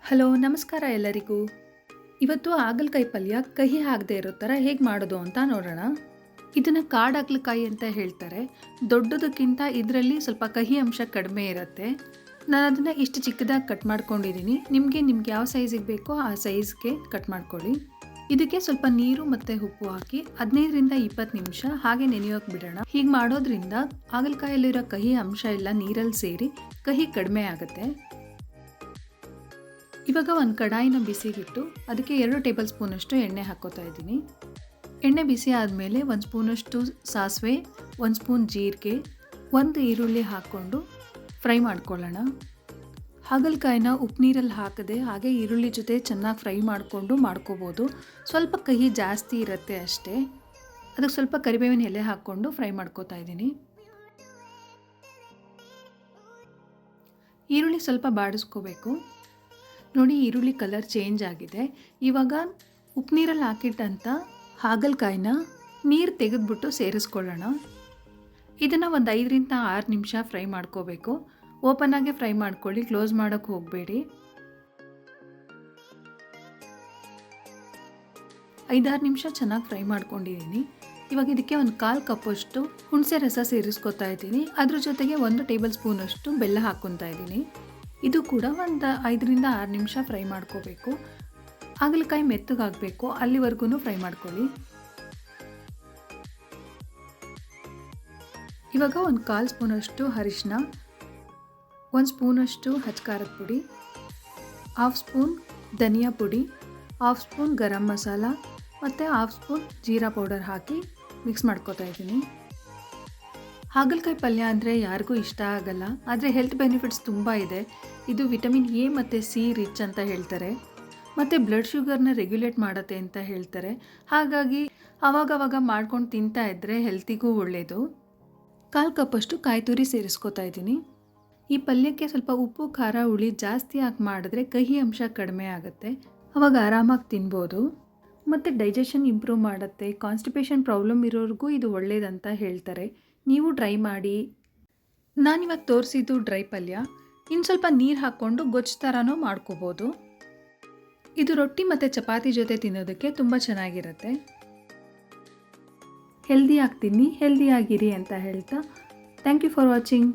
Hello ನಮಸ್ಕಾರ ಎಲ್ಲರಿಗೂ. ಇವತ್ತು ಹಾಗಲಕಾಯಿ ಪಲ್ಯ ಕಹಿ ಆಗದೆ ಇರೋ ಥರ ಹೇಗೆ ಮಾಡೋದು ಅಂತ ನೋಡೋಣ. ಇದನ್ನು ಕಾಡು ಹಾಗಲಕಾಯಿ ಅಂತ ಹೇಳ್ತಾರೆ. ದೊಡ್ಡದಕ್ಕಿಂತ ಇದರಲ್ಲಿ ಸ್ವಲ್ಪ ಕಹಿ ಅಂಶ ಕಡಿಮೆ ಇರುತ್ತೆ. ನಾನು ಅದನ್ನು ಇಷ್ಟು ಚಿಕ್ಕದಾಗಿ ಕಟ್ ಮಾಡ್ಕೊಂಡಿದ್ದೀನಿ. ನಿಮಗೆ ಯಾವ ಸೈಜಿಗೆ ಬೇಕೋ ಆ ಸೈಜ್ಗೆ ಕಟ್ ಮಾಡ್ಕೊಳ್ಳಿ. ಇದಕ್ಕೆ ಸ್ವಲ್ಪ ನೀರು ಮತ್ತು ಉಪ್ಪು ಹಾಕಿ 15ರಿಂದ 20 ನಿಮಿಷ ಹಾಗೆ ನೆನೆಯೋಕೆ ಬಿಡೋಣ. ಹೀಗೆ ಮಾಡೋದ್ರಿಂದ ಹಾಗಲಕಾಯಲ್ಲಿರೋ ಕಹಿ ಅಂಶ ಎಲ್ಲ ನೀರಲ್ಲಿ ಸೇರಿ ಕಹಿ ಕಡಿಮೆ ಆಗುತ್ತೆ. ಇವಾಗ ಒಂದು ಕಡಾಯಿನ ಬಿಸಿಗಿಟ್ಟು ಅದಕ್ಕೆ 2 ಟೇಬಲ್ ಸ್ಪೂನಷ್ಟು ಎಣ್ಣೆ ಹಾಕ್ಕೋತಾ ಇದ್ದೀನಿ. ಎಣ್ಣೆ ಬಿಸಿ ಆದಮೇಲೆ 1 ಸ್ಪೂನಷ್ಟು ಸಾಸಿವೆ, 1 ಸ್ಪೂನ್ ಜೀರಿಗೆ, 1 ಈರುಳ್ಳಿ ಹಾಕ್ಕೊಂಡು ಫ್ರೈ ಮಾಡ್ಕೊಳ್ಳೋಣ. ಹಾಗಲಕಾಯಿನ ಉಪ್ಪು ನೀರಲ್ಲಿ ಹಾಕದೆ ಹಾಗೆ ಈರುಳ್ಳಿ ಜೊತೆ ಚೆನ್ನಾಗಿ ಫ್ರೈ ಮಾಡಿಕೊಂಡು ಮಾಡ್ಕೋಬೋದು. ಸ್ವಲ್ಪ ಕಹಿ ಜಾಸ್ತಿ ಇರುತ್ತೆ ಅಷ್ಟೇ. ಅದಕ್ಕೆ ಸ್ವಲ್ಪ ಕರಿಬೇವಿನ ಎಲೆ ಹಾಕ್ಕೊಂಡು ಫ್ರೈ ಮಾಡ್ಕೋತಾ ಇದ್ದೀನಿ. ಈರುಳ್ಳಿ ಸ್ವಲ್ಪ ಬಾಡಿಸ್ಕೋಬೇಕು. ನೋಡಿ, ಈರುಳ್ಳಿ ಕಲರ್ ಚೇಂಜ್ ಆಗಿದೆ. ಇವಾಗ ಉಪ್ಪು ನೀರಲ್ಲಿ ಹಾಕಿಟ್ಟಂಥ ಹಾಗಲಕಾಯಿನ ನೀರು ತೆಗೆದುಬಿಟ್ಟು ಸೇರಿಸ್ಕೊಳ್ಳೋಣ. ಇದನ್ನು ಒಂದು 5ರಿಂದ 6 ನಿಮಿಷ ಫ್ರೈ ಮಾಡ್ಕೋಬೇಕು. ಓಪನಾಗೆ ಫ್ರೈ ಮಾಡ್ಕೊಳ್ಳಿ, ಕ್ಲೋಸ್ ಮಾಡೋಕ್ಕೆ ಹೋಗಬೇಡಿ. 5-6 ನಿಮಿಷ ಚೆನ್ನಾಗಿ ಫ್ರೈ ಮಾಡ್ಕೊಂಡಿದ್ದೀನಿ. ಇವಾಗ ಇದಕ್ಕೆ ಒಂದು 1/4 ಕಪ್ಪಷ್ಟು ಹುಣಸೆ ರಸ ಸೇರಿಸ್ಕೊತಾ ಇದ್ದೀನಿ. ಅದ್ರ ಜೊತೆಗೆ 1 ಟೇಬಲ್ ಸ್ಪೂನಷ್ಟು ಬೆಲ್ಲ ಹಾಕ್ಕೊತಾ ಇದ್ದೀನಿ. ಇದು ಕೂಡ ಒಂದು 5ರಿಂದ 6 ನಿಮಿಷ ಫ್ರೈ ಮಾಡ್ಕೋಬೇಕು. ಹಾಗಲಕಾಯಿ ಮೆತ್ತಗಾಗಬೇಕು, ಅಲ್ಲಿವರೆಗೂ ಫ್ರೈ ಮಾಡ್ಕೊಳ್ಳಿ. ಇವಾಗ ಒಂದು 1/4 ಸ್ಪೂನಷ್ಟು ಅರಿಶಿನ, 1 ಸ್ಪೂನಷ್ಟು ಖಾರದ ಪುಡಿ, 1/2 ಸ್ಪೂನ್ ಧನಿಯಾ ಪುಡಿ, 1/2 ಸ್ಪೂನ್ ಗರಂ ಮಸಾಲ ಮತ್ತು 1/2 ಸ್ಪೂನ್ ಜೀರಾ ಪೌಡರ್ ಹಾಕಿ ಮಿಕ್ಸ್ ಮಾಡ್ಕೋತಾ ಇದ್ದೀನಿ. ಹಾಗಲಕಾಯಿ ಪಲ್ಯ ಅಂದರೆ ಯಾರಿಗೂ ಇಷ್ಟ ಆಗಲ್ಲ, ಆದರೆ ಹೆಲ್ತ್ ಬೆನಿಫಿಟ್ಸ್ ತುಂಬ ಇದೆ. ಇದು ವಿಟಮಿನ್ ಎ ಮತ್ತು ಸಿ ರಿಚ್ ಅಂತ ಹೇಳ್ತಾರೆ, ಮತ್ತು ಬ್ಲಡ್ ಶುಗರ್ನ ರೆಗ್ಯುಲೇಟ್ ಮಾಡುತ್ತೆ ಅಂತ ಹೇಳ್ತಾರೆ. ಹಾಗಾಗಿ ಆವಾಗವಾಗ ಮಾಡ್ಕೊಂಡು ತಿಂತಾ ಇದ್ದರೆ ಹೆಲ್ತಿಗೂ ಒಳ್ಳೆಯದು. 1/4 ಕಪ್ಪಷ್ಟು ಕಾಯಿ ತುರಿ ಸೇರಿಸ್ಕೋತಾ ಇದ್ದೀನಿ. ಈ ಪಲ್ಯಕ್ಕೆ ಸ್ವಲ್ಪ ಉಪ್ಪು ಖಾರ ಹುಳಿ ಜಾಸ್ತಿ ಹಾಕಿ ಮಾಡಿದ್ರೆ ಕಹಿ ಅಂಶ ಕಡಿಮೆ ಆಗುತ್ತೆ. ಆವಾಗ ಆರಾಮಾಗಿ ತಿನ್ಬೋದು ಮತ್ತು ಡೈಜೆಷನ್ ಇಂಪ್ರೂವ್ ಮಾಡುತ್ತೆ. ಕಾನ್ಸ್ಟಿಪೇಷನ್ ಪ್ರಾಬ್ಲಮ್ ಇರೋರಿಗೂ ಇದು ಒಳ್ಳೆಯದಂತ ಹೇಳ್ತಾರೆ. ನೀವು ಟ್ರೈ ಮಾಡಿ. ನಾನಿವಾಗ ತೋರಿಸಿದ್ದು ಡ್ರೈ ಪಲ್ಯ. ಇನ್ನು ಸ್ವಲ್ಪ ನೀರು ಹಾಕ್ಕೊಂಡು ಗೊಜ್ಜು ಥರನೂ ಮಾಡ್ಕೋಬೋದು. ಇದು ರೊಟ್ಟಿ ಮತ್ತು ಚಪಾತಿ ಜೊತೆ ತಿನ್ನೋದಕ್ಕೆ ತುಂಬ ಚೆನ್ನಾಗಿರುತ್ತೆ. ಹೆಲ್ದಿಯಾಗಿ ತಿನ್ನಿ, ಹೆಲ್ದಿಯಾಗಿರಿ ಅಂತ ಹೇಳ್ತಾ ಥ್ಯಾಂಕ್ ಯು ಫಾರ್ ವಾಚಿಂಗ್.